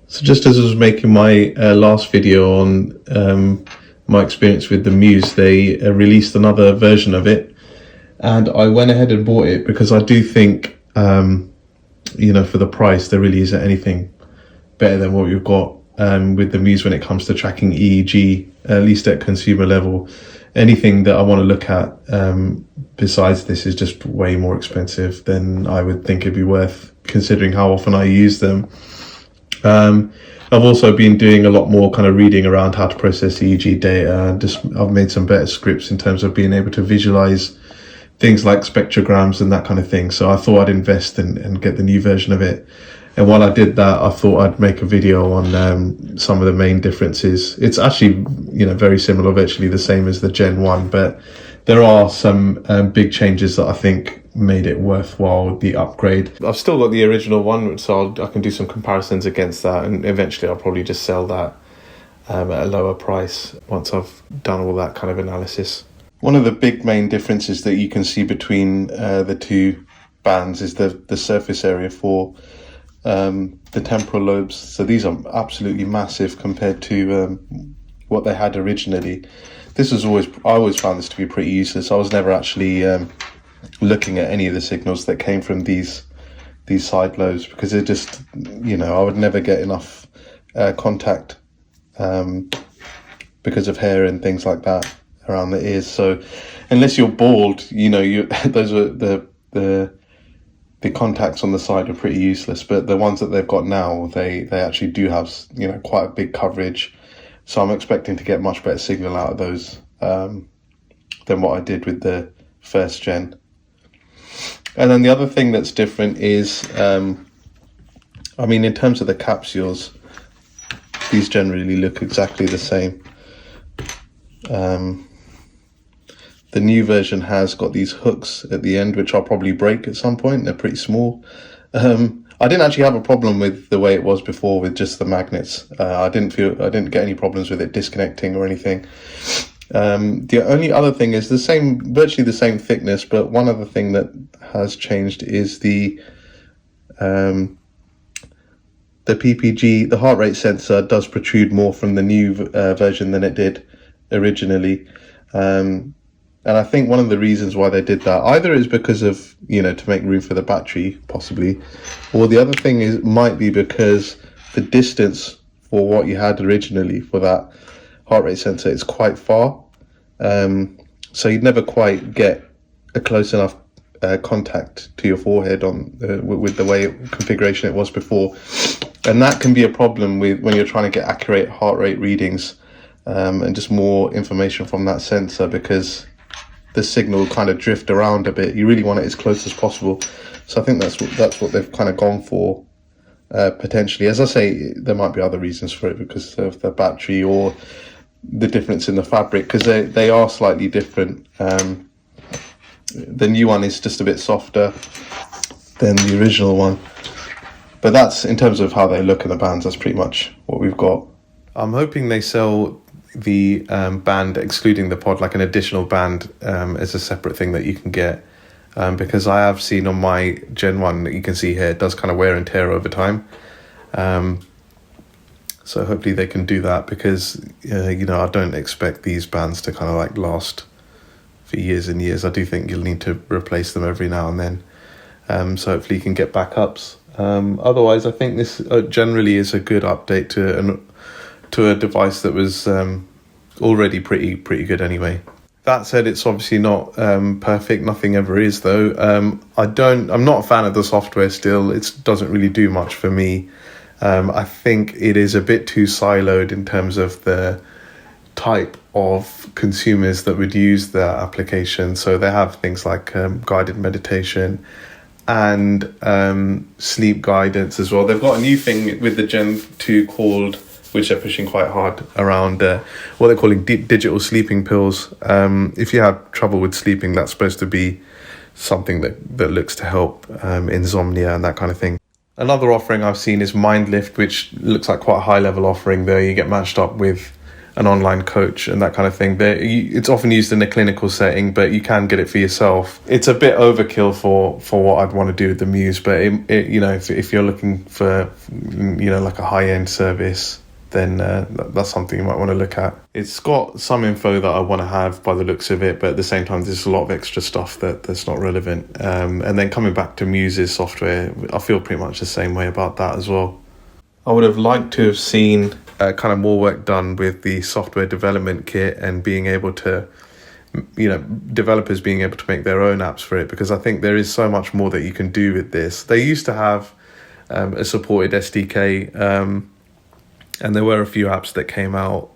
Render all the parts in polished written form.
So just as I was making my last video on my experience with the Muse, they released another version of it, and I went ahead and bought it because I do think, for the price, there really isn't anything better than what you've got with the Muse when it comes to tracking EEG, at least at consumer level. Anything that I want to look at besides this is just way more expensive than I would think it'd be worth, considering how often I use them. I've also been doing a lot more kind of reading around how to process EEG data, and I've made some better scripts in terms of being able to visualize things like spectrograms and that kind of thing. So I thought I'd invest and get the new version of it. And while I did that, I thought I'd make a video on some of the main differences. It's actually, very similar, virtually the same as the Gen 1, but there are some big changes that I think made it worthwhile, the upgrade. I've still got the original one, so I can do some comparisons against that, and eventually I'll probably just sell that at a lower price once I've done all that kind of analysis. One of the big main differences that you can see between the two bands is the surface area for the temporal lobes. So these are absolutely massive compared to what they had originally. I always found this to be pretty useless. I was never actually looking at any of the signals that came from these side lobes, because it just, I would never get enough contact because of hair and things like that around the ears. So unless you're bald, those are the contacts on the side are pretty useless. But the ones that they've got now, they actually do have quite a big coverage. So I'm expecting to get much better signal out of those than what I did with the first gen. And then the other thing that's different is, in terms of the capsules, these generally look exactly the same. The new version has got these hooks at the end, which I'll probably break at some point. They're pretty small. I didn't actually have a problem with the way it was before with just the magnets. I didn't get any problems with it disconnecting or anything. The only other thing is virtually the same thickness, but one other thing that has changed is the PPG, the heart rate sensor, does protrude more from the new version than it did originally. And I think one of the reasons why they did that either is because of, to make room for the battery, possibly, or the other thing might be because the distance for what you had originally for that heart rate sensor is quite far. So you'd never quite get a close enough contact to your forehead with the way configuration it was before. And that can be a problem when you're trying to get accurate heart rate readings and just more information from that sensor, because the signal will kind of drift around a bit. You really want it as close as possible. So I think that's what they've kind of gone for, potentially. As I say, there might be other reasons for it, because of the battery or the difference in the fabric, because they are slightly different. The new one is just a bit softer than the original one. But that's, in terms of how they look in the bands, that's pretty much what we've got. I'm hoping they sell the band excluding the pod, like an additional band as a separate thing that you can get, because I have seen on my Gen 1 that you can see here, it does kind of wear and tear over time. So hopefully they can do that, because I don't expect these bands to kind of like last for years and years. I do think you'll need to replace them every now and then. So hopefully you can get backups. Otherwise, I think this generally is a good update to a device that was already pretty good anyway. That said, it's obviously not perfect. Nothing ever is, though. I'm not a fan of the software still. It doesn't really do much for me. I think it is a bit too siloed in terms of the type of consumers that would use the application. So they have things like guided meditation and sleep guidance as well. They've got a new thing with the Gen 2 which they're pushing quite hard around what they're calling digital sleeping pills. If you have trouble with sleeping, that's supposed to be something that looks to help insomnia and that kind of thing. Another offering I've seen is Mind Lift, which looks like quite a high level offering there. You get matched up with an online coach and that kind of thing. It's often used in a clinical setting, but you can get it for yourself. It's a bit overkill for what I'd want to do with the Muse, but if you're looking for like a high-end service, then that's something you might want to look at. It's got some info that I want to have by the looks of it, but at the same time there's a lot of extra stuff that's not relevant. And then coming back to Muse's software, I feel pretty much the same way about that as well. I would have liked to have seen kind of more work done with the software development kit and being able to, developers being able to make their own apps for it, because I think there is so much more that you can do with this. They used to have a supported SDK, and there were a few apps that came out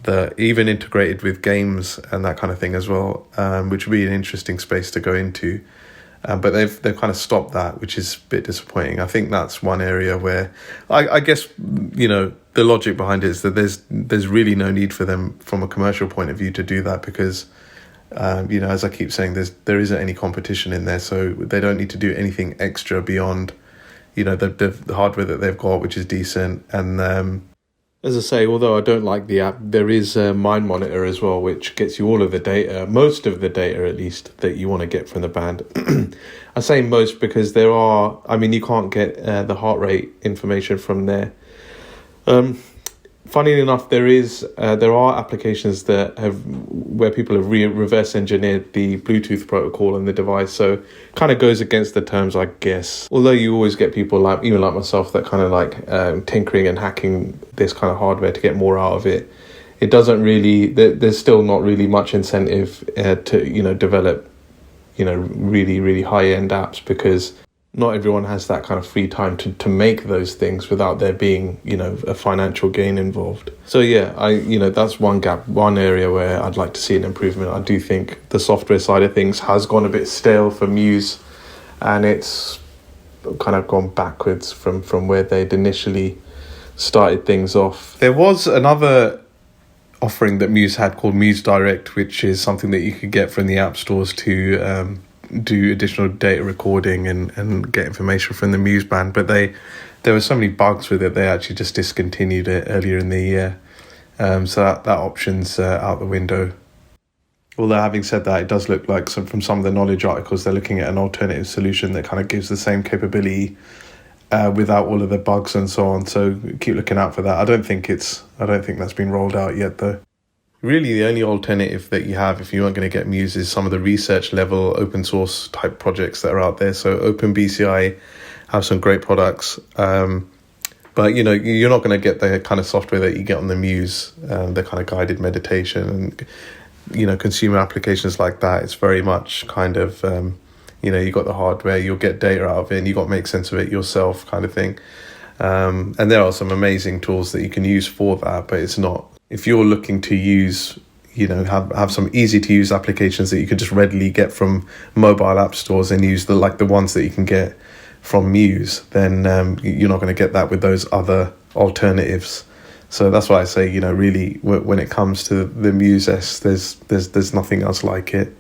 that even integrated with games and that kind of thing as well, which would be an interesting space to go into. But they've kind of stopped that, which is a bit disappointing. I think that's one area where I guess, the logic behind it is that there's really no need for them from a commercial point of view to do that, because, as I keep saying, there isn't any competition in there. So they don't need to do anything extra beyond, the hardware that they've got, which is decent. And as I say, although I don't like the app, there is a Mind Monitor as well, which gets you all of the data, most of the data at least, that you want to get from the band. I say most because you can't get the heart rate information from there. Funnily enough, there are applications where people have reverse engineered the Bluetooth protocol in the device, so kind of goes against the terms, I guess. Although you always get people like myself that kind of like tinkering and hacking this kind of hardware to get more out of it. It doesn't really. There's still not really much incentive to develop really really high end apps, because not everyone has that kind of free time to make those things without there being, a financial gain involved. So yeah, that's one gap, one area where I'd like to see an improvement. I do think the software side of things has gone a bit stale for Muse, and it's kind of gone backwards from where they'd initially started things off. There was another offering that Muse had called Muse Direct, which is something that you could get from the app stores to do additional data recording and get information from the Muse band, but there were so many bugs with it, they actually just discontinued it earlier in the year. So that option's out the window. Although having said that, it does look like from some of the knowledge articles, they're looking at an alternative solution that kind of gives the same capability without all of the bugs and so on. So keep looking out for that. I don't think that's been rolled out yet though. Really, the only alternative that you have if you aren't going to get Muse is some of the research level open source type projects that are out there. So OpenBCI have some great products, but you're not going to get the kind of software that you get on the Muse, the kind of guided meditation and consumer applications like that. It's very much kind of you got the hardware, you'll get data out of it, and you got to make sense of it yourself, kind of thing. And there are some amazing tools that you can use for that, but it's not. If you're looking to use, have some easy to use applications that you can just readily get from mobile app stores and use the ones that you can get from Muse, then you're not going to get that with those other alternatives. So that's why I say, really, when it comes to the Muse S, there's nothing else like it.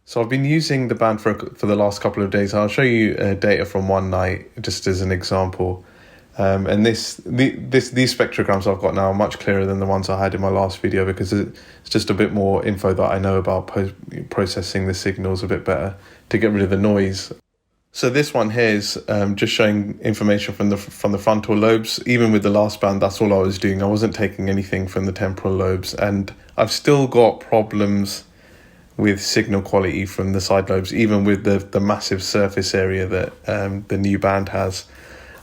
So I've been using the band for the last couple of days. I'll show you data from one night just as an example. And these spectrograms I've got now are much clearer than the ones I had in my last video, because it's just a bit more info that I know about processing the signals a bit better to get rid of the noise. So this one here is just showing information from the frontal lobes. Even with the last band, that's all I was doing. I wasn't taking anything from the temporal lobes, and I've still got problems with signal quality from the side lobes, even with the massive surface area that the new band has.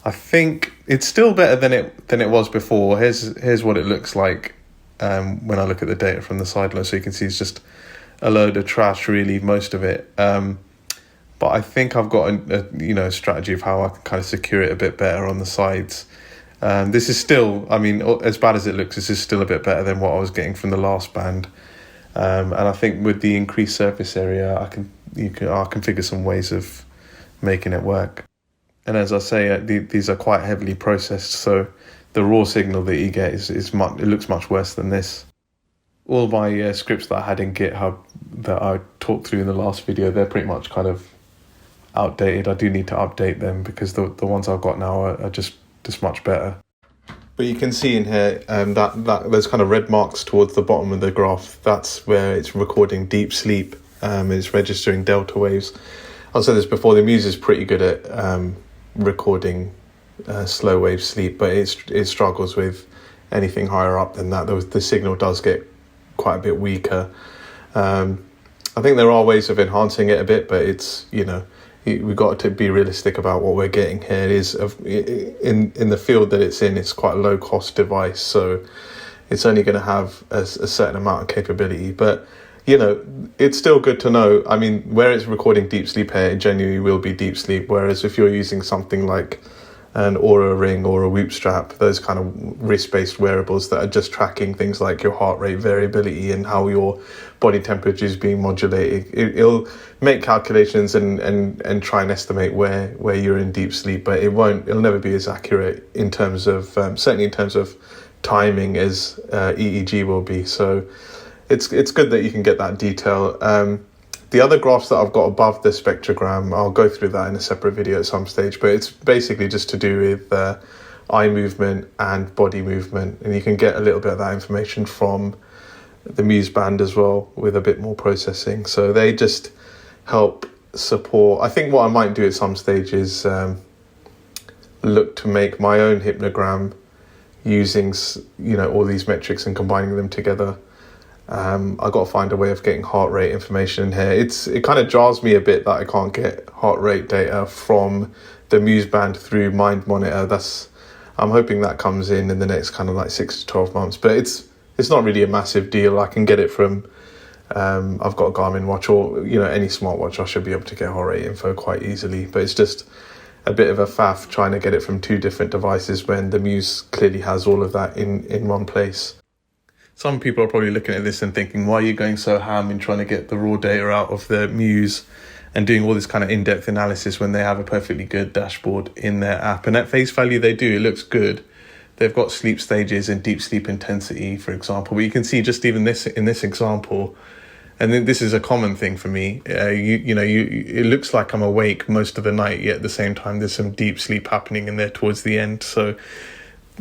I think it's still better than it was before. Here's what it looks like when I look at the data from the side lobe. So you can see it's just a load of trash, really, most of it. But I think I've got a strategy of how I can kind of secure it a bit better on the sides. This is still, as bad as it looks, this is still a bit better than what I was getting from the last band. And I think with the increased surface area, I'll configure some ways of making it work. And as I say, these are quite heavily processed, so the raw signal that you get it looks much worse than this. All my scripts that I had in GitHub that I talked through in the last video, they're pretty much kind of outdated. I do need to update them because the ones I've got now are just much better. But you can see in here that there's kind of red marks towards the bottom of the graph. That's where it's recording deep sleep. It's registering delta waves. I've said this before, the Muse is pretty good at recording slow wave sleep, but it struggles with anything higher up than that. The signal does get quite a bit weaker. I think there are ways of enhancing it a bit, but it's, we've got to be realistic about what we're getting here. It is in the field that it's in, it's quite a low cost device, so it's only going to have a certain amount of capability. But it's still good to know. I mean, where it's recording deep sleep here, it genuinely will be deep sleep. Whereas if you're using something like an Aura ring or a Whoop strap, those kind of wrist-based wearables that are just tracking things like your heart rate variability and how your body temperature is being modulated, it'll make calculations and try and estimate where you're in deep sleep, but it'll never be as accurate in terms of certainly in terms of timing as EEG will be. So it's good that you can get that detail. The other graphs that I've got above the spectrogram, I'll go through that in a separate video at some stage, but it's basically just to do with eye movement and body movement, and you can get a little bit of that information from the Muse band as well with a bit more processing. So they just help support. I think what I might do at some stage is look to make my own hypnogram using all these metrics and combining them together. I've got to find a way of getting heart rate information in here. It kind of jars me a bit that I can't get heart rate data from the Muse band through Mind Monitor. I'm hoping that comes in the next kind of like 6 to 12 months, but it's not really a massive deal. I can get it from I've got a Garmin watch or any smartwatch. I should be able to get heart rate info quite easily, but it's just a bit of a faff trying to get it from two different devices when the Muse clearly has all of that in one place. Some people are probably looking at this and thinking, why are you going so ham in trying to get the raw data out of the Muse and doing all this kind of in-depth analysis when they have a perfectly good dashboard in their app? And at face value, they do. It looks good. They've got sleep stages and deep sleep intensity, for example. But you can see just even this in this example, and then this is a common thing for me. It looks like I'm awake most of the night, yet at the same time, there's some deep sleep happening in there towards the end. So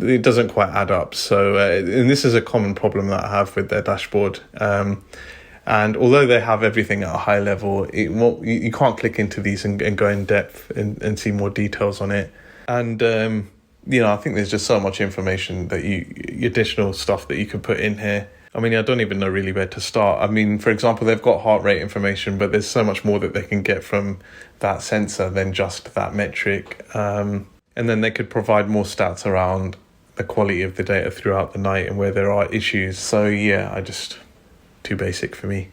it doesn't quite add up. So, and this is a common problem that I have with their dashboard. And although they have everything at a high level, you can't click into these and go in depth and see more details on it. And, I think there's just so much information that additional stuff that you could put in here. I mean, I don't even know really where to start. I mean, for example, they've got heart rate information, but there's so much more that they can get from that sensor than just that metric. And then they could provide more stats around the quality of the data throughout the night and where there are issues. So yeah, too basic for me.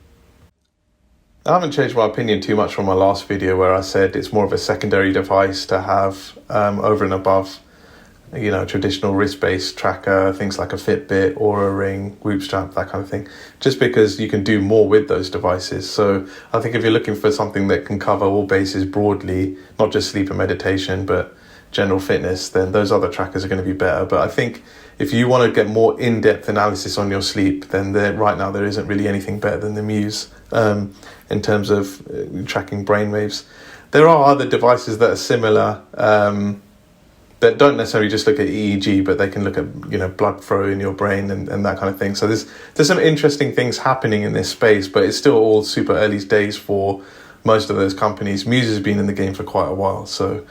I haven't changed my opinion too much from my last video where I said it's more of a secondary device to have over and above, traditional wrist-based tracker, things like a Fitbit, Aura ring, Whoop strap, that kind of thing, just because you can do more with those devices. So I think if you're looking for something that can cover all bases broadly, not just sleep and meditation, but general fitness, then those other trackers are going to be better. But I think if you want to get more in-depth analysis on your sleep, then right now there isn't really anything better than the Muse in terms of tracking brainwaves. There are other devices that are similar that don't necessarily just look at EEG, but they can look at blood flow in your brain and that kind of thing. So there's some interesting things happening in this space, but it's still all super early days for most of those companies. Muse has been in the game for quite a while, so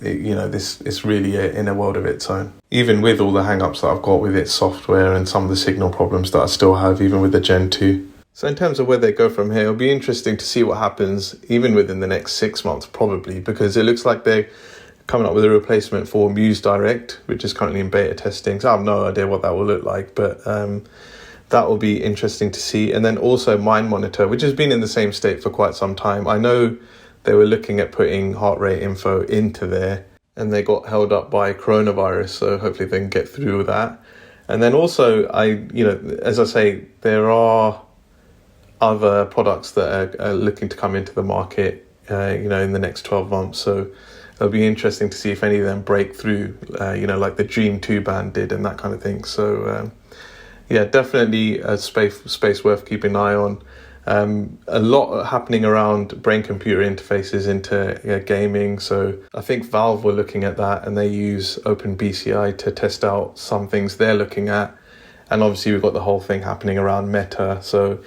this is really in a world of its own. Even with all the hang-ups that I've got with its software and some of the signal problems that I still have, even with the Gen 2. So in terms of where they go from here, it'll be interesting to see what happens even within the next 6 months, probably, because it looks like they're coming up with a replacement for Muse Direct, which is currently in beta testing. So I have no idea what that will look like, but that will be interesting to see. And then also Mind Monitor, which has been in the same state for quite some time. I know they were looking at putting heart rate info into there and they got held up by coronavirus. So hopefully they can get through with that. And then also, as I say, there are other products that are looking to come into the market, in the next 12 months. So it'll be interesting to see if any of them break through, like the Dream 2 band did and that kind of thing. So, definitely a space worth keeping an eye on. A lot happening around brain-computer interfaces into gaming. So I think Valve were looking at that, and they use OpenBCI to test out some things they're looking at. And obviously we've got the whole thing happening around Meta. So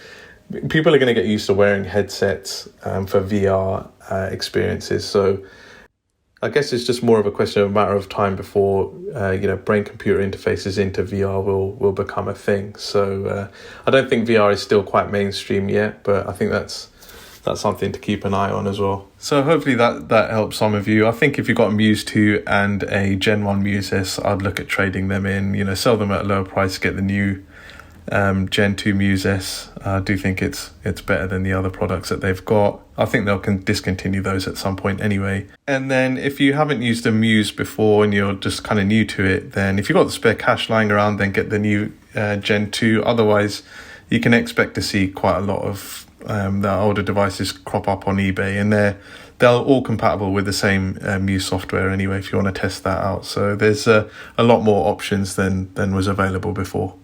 people are going to get used to wearing headsets for VR experiences. So I guess it's just more of a question of a matter of time before brain-computer interfaces into VR will become a thing. So I don't think VR is still quite mainstream yet, but I think that's something to keep an eye on as well. So hopefully that helps some of you. I think if you've got a Muse 2 and a Gen 1 Muse S, I'd look at trading them in. Sell them at a lower price, get the new Gen 2 Muse S. I do think it's better than the other products that they've got. I think they'll discontinue those at some point anyway. And then if you haven't used a Muse before and you're just kind of new to it, then if you've got the spare cash lying around, then get the new Gen 2. Otherwise, you can expect to see quite a lot of the older devices crop up on eBay, and they're all compatible with the same Muse software anyway if you want to test that out. So there's a lot more options than was available before.